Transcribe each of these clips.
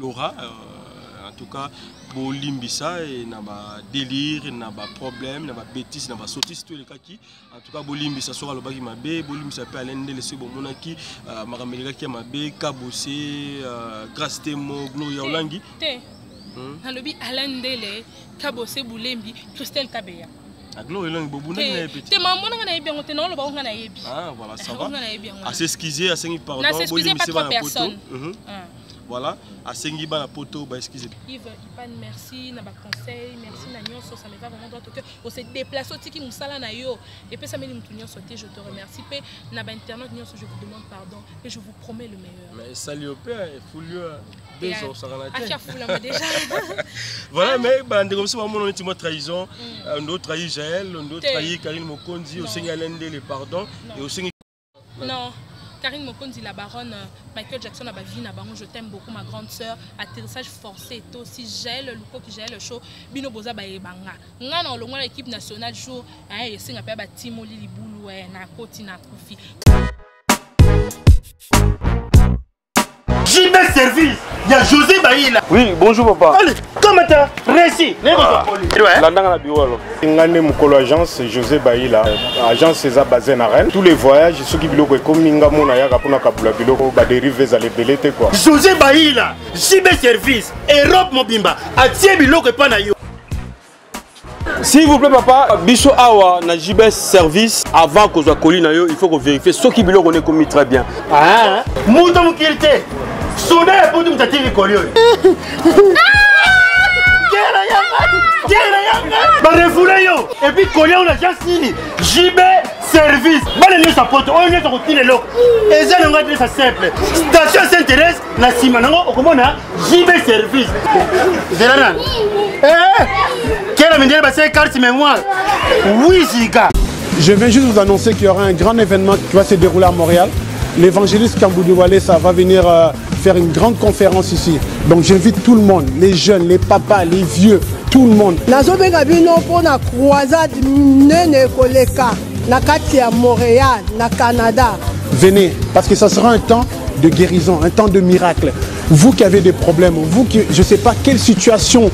Laura, en tout cas, pour Limbisa et n'a pas délire, n'a pas problème, n'a pas bêtise, n'a pas sottise tous les cas qui, en tout cas, pour Limbisa sera le bas qui m'a bé, pour Limbisa peut aller dans les secondes monaki, Maramelika qui m'a bé, Kabosé, Grâce Temo, Gloria Olangi. Halobi Alain Dele, Kabosé Boulembi, Christelle Kabeya. Ah, Gloria Olangi, Bobo n'a pas petit. Ah, voilà, ça va. À s'excuser, à s'excuser, pardon. À s'excuser pas trois personnes. Voilà, à s'excuser, à poto, bah excusez. Yves, merci, n'a pas conseil, merci, Nagnon, ça me va vraiment droit au cœur. On s'est déplacé au tiki moussala na yo. Et puis ça m'a dit m'tounion sauté, je te remercie. Puis n'a pas internet, je vous demande pardon et je vous promets le meilleur. Mais salut au père, il faut lui besoin ça rend la tête. Déjà. Voilà, mais bah comme ça on est une trahison, on doit trahir Jaël, on doit trahir Karine Mokonzi, au Seigneur Lende le pardon et au Seigneur. Non. Karine Mokonzi, la baronne, Michael Jackson, je t'aime beaucoup, ma grande sœur. Atterrissage forcé, et aussi gèle, le coup qui gèle le show. Bino Boza Baebanga. Nga dans l'équipe nationale jour, et c'est un peu Timo Liliboulou, na Koti, na Koufi. JB Service, il y a José Baïla. Oui, bonjour papa. Allez, comment t'as réussi? Landang à la bureau alors. Ngane Mukolo agence José Baïla, agence César basée à Rennes. Tous les voyages, ceux qui biloko comme Ningamon Ayaka pour Nakabula biloko ba dériver à l'ébélité quoi. José Baïla, JB Service, Europe Mobimba, Atie biloko pas na yo. S'il vous plaît papa, biso awa na JB Service avant que soit colis na yo, il faut qu'on vérifie ceux qui biloko on est commis très bien. Ah, Mouta Mukirte. Soda pour nous t'attirer collier. Et puis collier on a déjà signé. JB Service. Bonne nuit sa pote. On est sur le lot. Et ça on va dire ça simple. Station s'intéresse la Simanango au comment on a JB Service. Zélanan. Quelle manière de passer carte mémoire. Oui Ziga. Je viens juste vous annoncer qu'il y aura un grand événement qui va se dérouler à Montréal. L'évangéliste Kamboudou Walesa va venir faire une grande conférence ici. Donc j'invite tout le monde, les jeunes, les papas, les vieux, tout le monde. Montréal, na Canada. Venez, parce que ça sera un temps de guérison, un temps de miracle. Vous qui avez des problèmes, vous qui, je ne sais pas quelle situation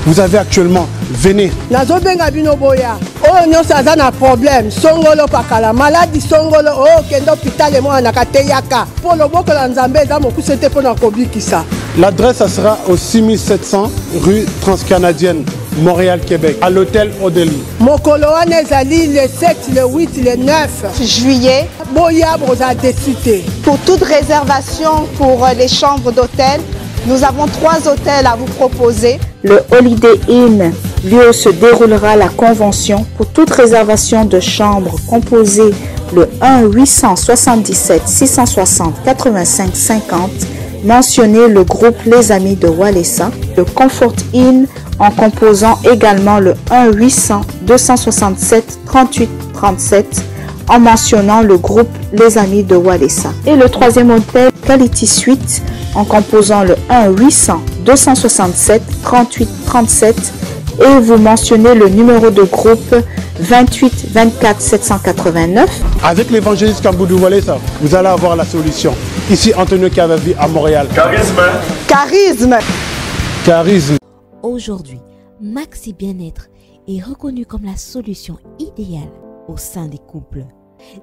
vous avez actuellement, venez. Nazobenga bino boya. Oh nyo saza na problème. Songolo pakala maladie songolo oh kendo hôpital et moi na kateyaka. Pour le boko la nzambe za moku c'était pour na kobikisa. L'adresse ça sera au 6700 rue Transcanadienne, Montréal, Québec, à l'hôtel Odeli. Mokolo wana ezali le 7, le 8, le 9 juillet. Boya broza décité. Pour toute réservation pour les chambres d'hôtel, nous avons 3 hôtels à vous proposer. Le Holiday Inn, lieu où se déroulera la convention. Pour toute réservation de chambre, composez le 1-877-660-85-50. Mentionnez le groupe Les Amis de Walesa. Le Comfort Inn en composant également le 1-800-267-38-37 en mentionnant le groupe Les Amis de Walesa. Et le 3e hôtel, Quality Suite, en composant le 1-800-267-38-37 et vous mentionnez le numéro de groupe 28 24 789. Avec l'évangéliste Kamboudou Walesa, vous allez avoir la solution. Ici, Antonio Cavavi à Montréal. Charisme. Charisme. Charisme. Aujourd'hui, Maxi Bien-être est reconnu comme la solution idéale au sein des couples.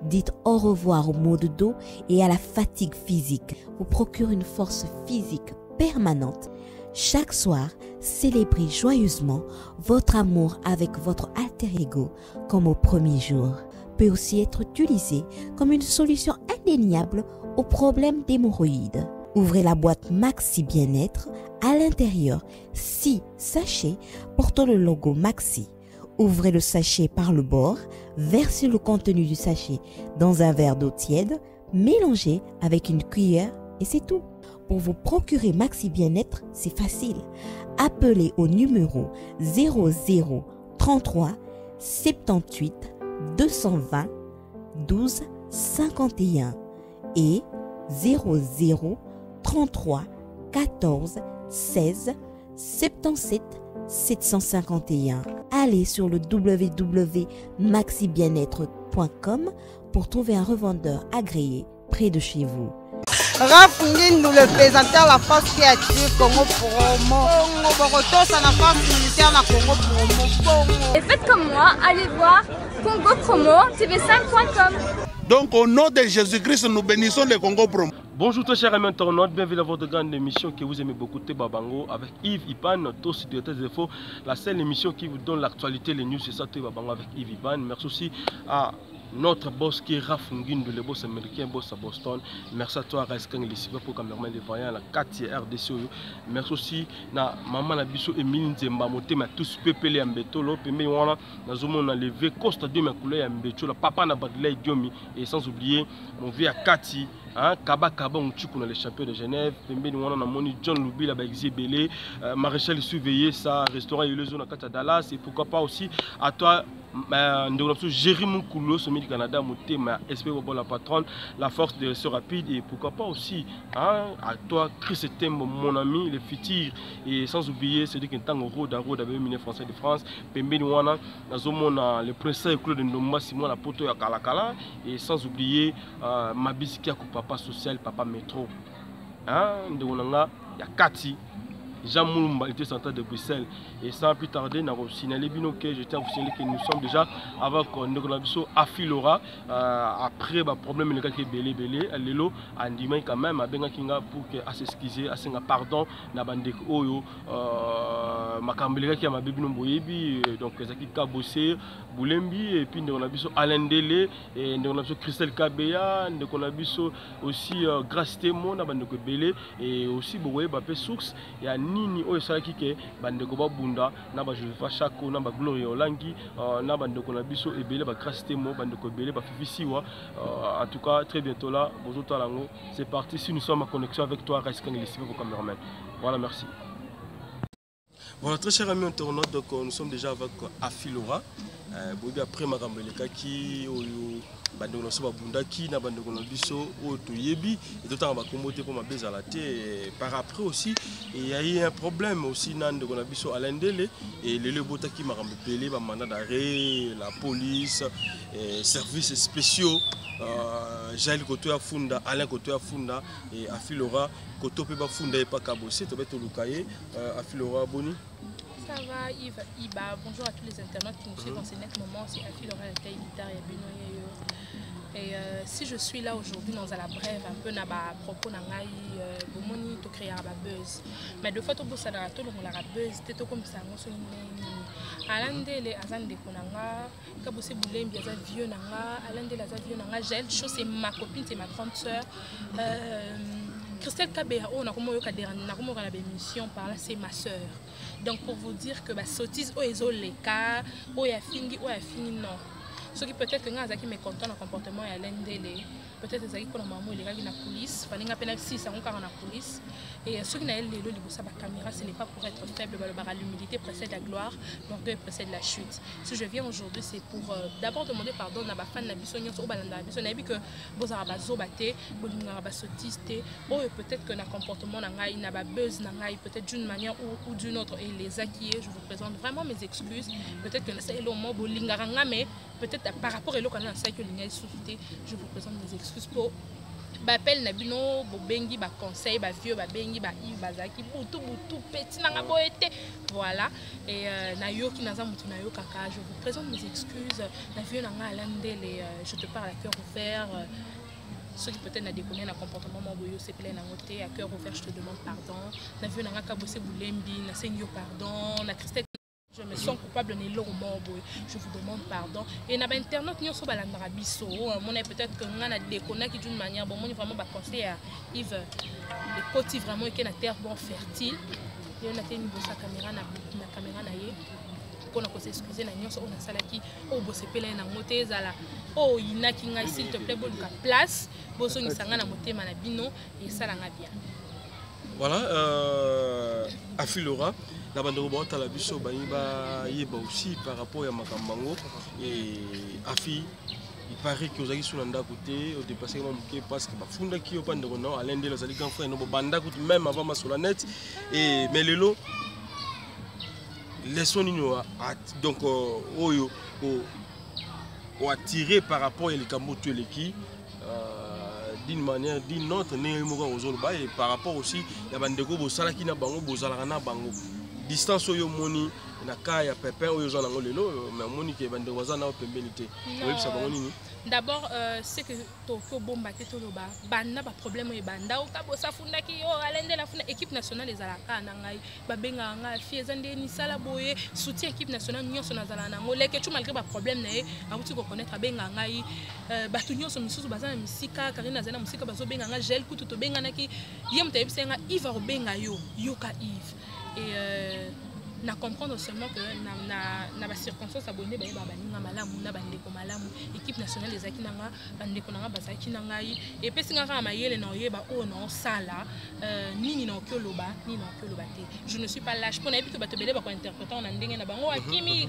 Dites au revoir au maux de dos et à la fatigue physique. Vous procure une force physique permanente. Chaque soir, célébrez joyeusement votre amour avec votre alter ego comme au premier jour. Peut aussi être utilisé comme une solution indéniable aux problèmes d'hémorroïdes. Ouvrez la boîte Maxi Bien-être. À l'intérieur, 6 sachets portant le logo Maxi. Ouvrez le sachet par le bord, versez le contenu du sachet dans un verre d'eau tiède, mélangez avec une cuillère et c'est tout. Pour vous procurer Maxi Bien-être, c'est facile. Appelez au numéro 00 33 78 220 12 51 et 00 33 14 16 77 751. Allez sur le www.maxibienêtre.com pour trouver un revendeur agréé près de chez vous. Raph Ngindu, le présentateur de la force créative Congo Promo. Boroto, ça n'a pas militaire na Congo Promo. Et faites comme moi, allez voir Congo Promo, tv5.com. Donc au nom de Jésus-Christ, nous bénissons le Congo Promo. Bonjour très chers amis internautes, bienvenue dans votre grande émission que vous aimez beaucoup, Babango, avec Yves Ipan, notre site des infos, la seule émission qui vous donne l'actualité, les news, c'est ça, Babango avec Yves Ipan. Merci aussi à notre boss qui est Raph Ngindu, le boss américain, boss à Boston. Merci à toi, Raiskan, les super pour cameraman de voyants, la 4 RDC. Merci aussi à maman Nabiso Emile Nzemba, moté, mais tous peuplés en béton, l'opémé, on a zoomé, on a levé, Costa de ma couleur en béton, la papa n'a pas de l'aide, et sans oublier, mon vieux Kati. Kaba on tue les champions de Genève. On a moni John Loubi là-bas exhibé. Maréchal surveillé ça, restaurant et le zone à Dallas. Et pourquoi pas aussi à toi, Jérémy Koulo, sommet du Canada, monté ma SP la patronne, la force de rester rapide. Et pourquoi pas aussi à toi, Chris Tembo, mon ami, le futur. Et sans oublier celui qui est en road avec le français de France. Pembe Nouana, le prince Claude Ndomba, Simon la poto à Kalakala. Et sans oublier Mabisi qui a coupé. Papa social, papa métro. Il y a Kati, Jean Moulumba, était central de Bruxelles. Et sans plus tarder, nous avons signalé que j'étais officiel que nous sommes déjà avec Ndekolabiso Afilora. Après, le problème est que belé, Lelo, Andimai quand même, à Bengakinga pour s'excuser, à s'en pardon, Nabandek Oyo, Makambeleka qui a ma bébé Nomboyebi, donc Zaki Kabosé, Boulembi, et puis Ndekolabiso Alain Dele, et Ndekolabiso Christelle Kabeya, Ndekolabiso aussi Grace Temo, Nabandek Belé, et aussi Boye Bapé Source, et à Nini Oyo Salaki ke, Bandekoba Bunda, Naba Josepha Chako, Naba Gloria Olangi, Naba Ndekolabiso et Belé, Grace Temo, Bandeko Belé, Fifisiwa. En tout cas, très bientôt là, c'est parti. Si nous sommes en connexion avec toi, Raiskan et les vos caméramans. Voilà, merci. Voilà, très chers amis internautes, donc nous sommes déjà avec Afilora. Après Marambeleka qui bandeko so babundaki na bandeko na biso o toyebi et d'autant va commoter pour ma base à la tête par après aussi il y a eu un problème aussi na ndeko na biso Alendele et le botaki marambelé ba mandat d'arrêt la police services spéciaux Jaël Koto ya Funda Alain Koto ya Funda et Afilora Koto pe ba Funda et pas Kabosé to beto lukaye Afilora boni. Ça va Yves Iba, bonjour à tous les internautes qui nous suivent dans ces nets moments, c'est Afilora la taille guitare et Benoît. Et si je suis là aujourd'hui dans la brève, un peu na ba propos na ngai bomoni to créer ba buzz. Mais deux fois to bossa na to la buzz, te to comme ça ngo so ni. Alandele azande konanga, kabose Boulembi aza vieux nanga, Alandele aza vieux nanga, Jaël Cho c'est ma copine, c'est ma grande sœur. Christelle Kabea, on a comme la émission par là, c'est ma sœur. Donc pour vous dire que bah sottise o ezo leka, o ya fini non. Ce qui peut-être que nous qui mécontent le comportement et l'endele, peut-être que nous avons les gars qui na police, fallait nga pena 6 ans car na police et ceux qui n'ont les lois libosa ba caméra, ce n'est pas pour être faible, l'humilité précède la gloire, l'orgueil précède la chute. Si je viens aujourd'hui, c'est pour d'abord demander pardon à ba fan na biso nyonso o balanda biso na bi que bozara ba zobate, bolinga ba sotiste, o peut-être que na comportement na ngai na ba buzz na ngai peut-être d'une manière ou d'une autre et les acquiers, je vous présente vraiment mes excuses. Peut-être que c'est le mot bolinga nga mais peut-être par rapport à l'autre canal, que l'ingénieur souffité, je vous présente mes excuses pour Bapel Nabino, Bobengi, ba conseil, ba vieux, ba bengi, ba Yves, Bazaki, Boutou, petit, n'a pas été. Voilà. Et Nayo qui n'a pas Nayo Kaka, je vous présente mes excuses. La vieux n'a pas Alandel et je te parle à cœur ouvert. Ceux qui peut-être n'ont déconné un comportement moboyo, c'est plein à noter, à cœur ouvert, je te demande pardon. La vieux n'a pas Kabosé Boulembi, n'a Seigneur pardon, la Christelle. Je me sens coupable de l'homme, je vous demande pardon. Et na ba internaute nous sommes à biso, mon peut-être que nous a déconné d'une manière bon, moi vraiment ba conseiller à Yves le côté vraiment qui est na terre bon fertile. Et on a tenu sa caméra na caméra na yé. Pour nous s'excuser na nyonso on a salaki o bosse pela na moté zala. Oh ina ki ngai s'il te plaît bon ka place, boso ni sanga na motema na bino et ça la bien. Voilà, Afilora, la bande de la biso yeba aussi par rapport à Makambango et Afi, il paraît que vous avez sur l'anda côté, au dépassé parce que Funda qui au pan de Renan, Alain de l'Azali quand frère, nos banda même avant ma sur la net et mais les lots, laissons nous donc oyo attiré par rapport à les Kambotu et les qui. d'une manière d'une autre et par rapport aussi ya bandeko bosala ki na bango bozala na bango distance oyo moni na kaya pepin oyo zana ngolelo mais moni ke bandeko zana pembelité oui ça bango nini. D'abord, c'est que Tokyo bomba ketoloba, banda ba problème e banda o kabo safunda ki yo alende la funda équipe nationale ezalaka na ngai ba benga nga fiezande ni sala boye soutien équipe nationale nyonso nazala nango leke tu malgré ba problème na e abuti ko connaître benga ngai ba tu nyonso misusu bazana misika karina zana musika bazo benga nga gel kutu to benga naki yem tayebisenga Yves ro benga yo yoka Yves et na comprendre seulement que na ba circonstances abonné ba baninga malamu na bandeko malamu équipe nationale les akinanga bandeko nanga bazaki nanga et pe singa ka mayele na oyeba o na sala nini na okoloba nini na okoloba te je ne suis pas lâche pour na bitu bato belé ba ko interpréter on ndenge na bango akimi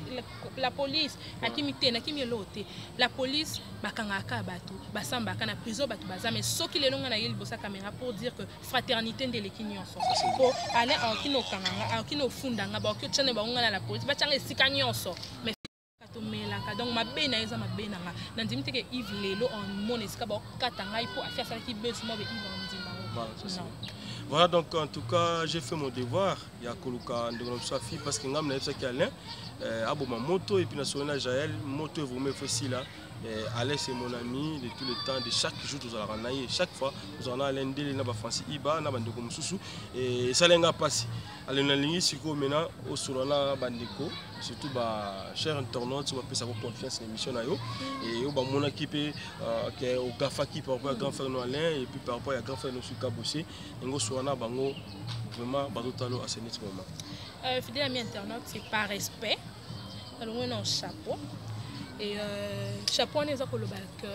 la police akimi te na kimi lote la police bakanga ka bato basamba kana prison bato bazame soki le longa na yeli bosa caméra pour dire que fraternité de l'équinyonso pour aller en kino kanga en kino fundanga ba tchane ba ngana la police ba tchanga esika nyonso mais katomelaka donc mabe na eza mabe nanga na ndimi te ke Yves lelo en mon esika ba katanga ipo afia sala ki beso mo be Yves en ndima. Voilà, donc en tout cas j'ai fait mon devoir ya koluka ndongo Safi parce que ngam na esa ki Alain abo ma moto et puis na sona Jaël moto vous me fait là. Alain c'est mon ami de tout le temps, de chaque jour nous allons ranayer, chaque fois nous allons aller ndele na ba Francis Iba na bandeko mususu et ça lenga passe. Alain na lingi siko maintenant au solana bandeko surtout ba cher internaute on peut savoir confiance l'émission na yo et au ba mon équipe que au gafa qui par rapport à grand frère Alain et puis par rapport à grand frère Nosuka Bossé ngo solana bango vraiment bazotalo à ce moment. Fidèle ami internaute, c'est par respect. Alors on a un chapeau. Et chapeau on est à koloba que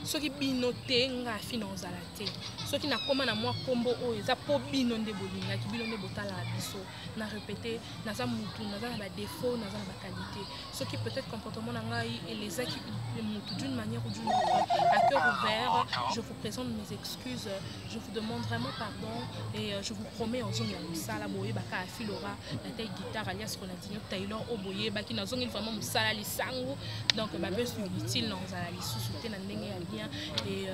ceux qui binoté nga finance à la tête ceux qui n'a comment na moi combo o eza po binonde bolinga ki binonde botala biso na répéter naza mutu naza na ba défaut naza na ba qualité ceux qui peut-être comportement na ngai et les acquis mutu d'une manière ou d'une autre à cœur ouvert je vous présente mes excuses je vous demande vraiment pardon et je vous promets en zone ya musala boye baka afilora la taille guitare alias Ronaldinho Taylor oboye baki na zone vraiment musala lisango donc ba besoin utile dans la sous-souté na ndenge ya bien et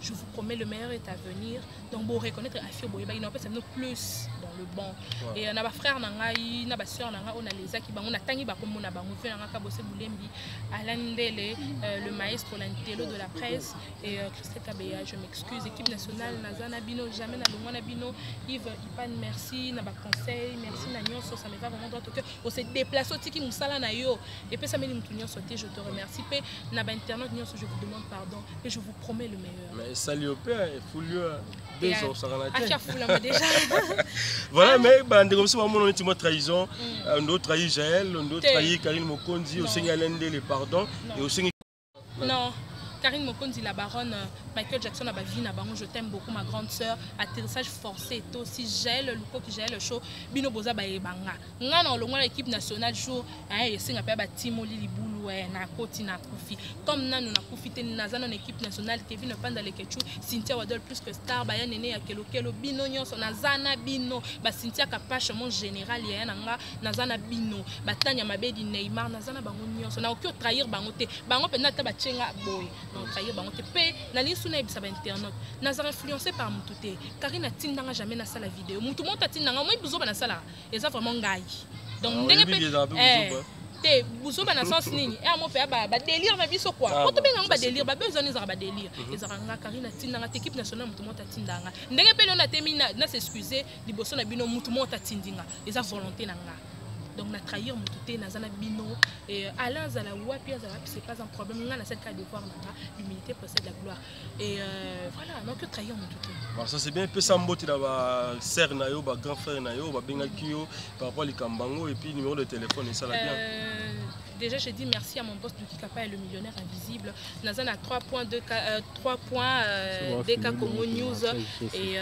je vous promets le meilleur est à venir donc bon reconnaître afio boye baki na peut-être plus dans le bon et na ba frère na ngai na ba sœur na ngai on a les aki bango na tangi ba kombo na bango fe na ngai ka bosse bulembi Alain Ndele le maestro l'intello de la presse et Christelle Kabeya je m'excuse équipe nationale nazana bino jamais na longwa na bino Yves Ipan merci na ba conseil merci na nyonso ça me va vraiment droit au cœur on se déplace au tiki musala na yo et puis ça me dit mutu nyonso te je te remercie pe na ba internaute nyonso je vous demande pardon et je vous promets le meilleur. Mais salut au père et foulio deux ans ça la tête. Déjà. Voilà mais bande comme ça mon ultime trahison on doit trahir Jaël on doit trahir Karine Mokonzi au Seigneur Lende le pardon et au Seigneur. Non. Karine Mokonzi, la baronne Michael Jackson a vie na bango, je t'aime beaucoup ma grande sœur. Atterrissage forcé et aussi gèle le qui gèle le show. Bino boza ba ebanga. Nga na longa l'équipe nationale jour hein et singa pa ba Timo Lilibulu na koti na kufi. Comme nanu na kufi te naza na équipe nationale Kevin Panda le Kechu, Cynthia Wadol plus que star ba ya nene ya kelo bino nyonso nazana bino ba Cynthia Kapache mon général ya nga nazana bino. Ba Tanya Mabedi Neymar nazana bango nyonso. Na okyo trahir bango te. Bango pena ta ba chenga boy. Donc trahir bango te pe na lisu na ebisa ba internaute naza influencé par mutu te Karina tindanga jamais na sala vidéo mutu monta tindanga moi buzo ba na sala eza vraiment ngai donc ndenge pe te buzo ba na sens nini et amo pe ba délire ba biso quoi ko to benga ba délire ba besoin ezaka ba délire ezaka nga Karina tindanga te équipe nationale mutu monta tindanga ndenge pe na temina na s'excuser liboso na bino mutu monta tindinga eza volonté na nga. Donc na trahir mututé nazana bino et Alain Zala wapi c'est pas un problème on a cette cas de voir l'humilité possède la gloire et voilà non que trahir mututé. Bon ça c'est bien peu sambote na ba sœur na yo ba grand frère na yo ba bengaki yo par rapport à likambango et puis numéro de téléphone et ça la bien. Déjà, j'ai dit merci à mon boss Lucky Kapa et le millionnaire invisible. Nazan a 3 points DK Congo News et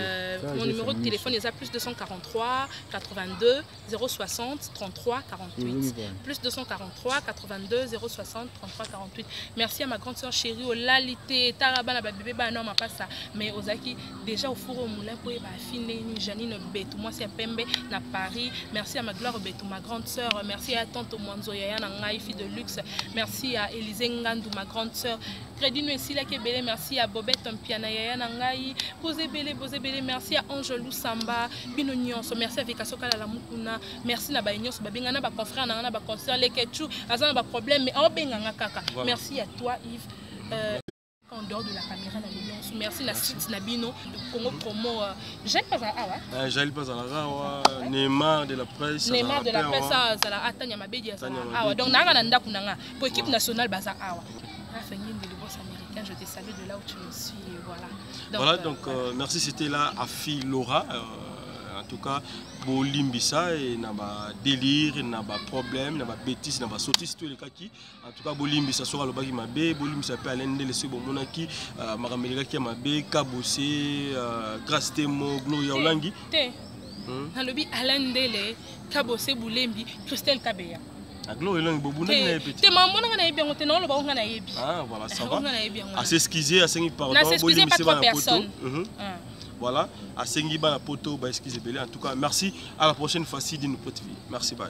mon numéro de téléphone est à plus 243 82 060 33 48. Plus 243 82 060 33 48. Merci à ma grande soeur chérie Olalité Tarabana bébé non ma pas ça mais Ozaki déjà au four au moulin pour affiner Janine Betou moi c'est à Pembe na Paris. Merci à ma gloire Betou ma grande soeur. Merci à tante Mwanzo Yaya na ngai fille de luxe. Merci à Élisée Ngandou, ma grande sœur. Crédit Nuesila Kebele, merci à Bobette Mpiana Yaya Nangai. Posé Bele, merci à Angelou Samba, Bino Nyonso, merci à Vikasoka la Mukuna, merci à Baïnyos, Babingana, ba confrère, Nana, ba concert, les Ketchou, Azan, ba problème, mais en Benganga Kaka. Merci à toi, Yves. En dehors de la caméra, merci la site Nabino, Congo Promo. J'aime pas à J'aime pas à Neymar de la presse. Neymar de la presse, ça la attend à ma bédia. Donc, Nanga Kunanga, pour l'équipe nationale, Baza Awa. De boss américain, je te salue de là où tu me suis. Voilà. Donc, merci, c'était là Afi Laura. En tout cas, pour Limbisa, il y a un délire, il y a un problème, il y a une bêtise, il y a une sottise, tout le cas qui. En tout cas, pour Limbisa, sera le bagi mabé, pour Limbisa peut aller dans les monaki, Maramelika qui a mabé, Kabosé, Grastemo, Gloria Olangi. Dans le but, Alain Dele, Kabosé, Boulembi, Christelle Kabeya. Ah, voilà, ça va. À s'excuser, à s'excuser, pardon. Pas trois personnes. Voilà, à s'excuser, en tout cas, merci. À la prochaine fois, si de nous TV. Merci, bye.